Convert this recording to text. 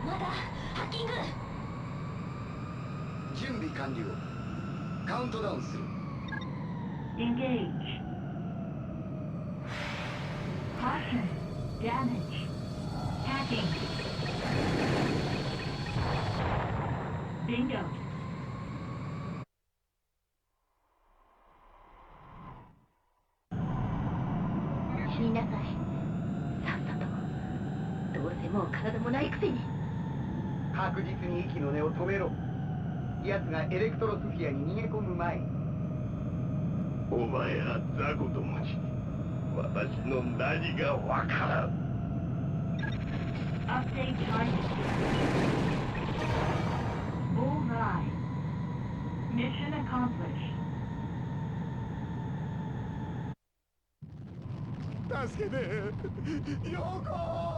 まだハッキング。準備完了。カウントダウンする。 Engage. Caution. Damage. Hacking. Bingo. 死になさい。さっさと。どうせもう体もないくせに。確実に息の根を止めろ。奴がエレクトロスフィアに逃げ込む前に。お前ら雑魚どもに私の何がわからん。 Update target. Bullseye. Mission accomplished. 助けて、ヨコ。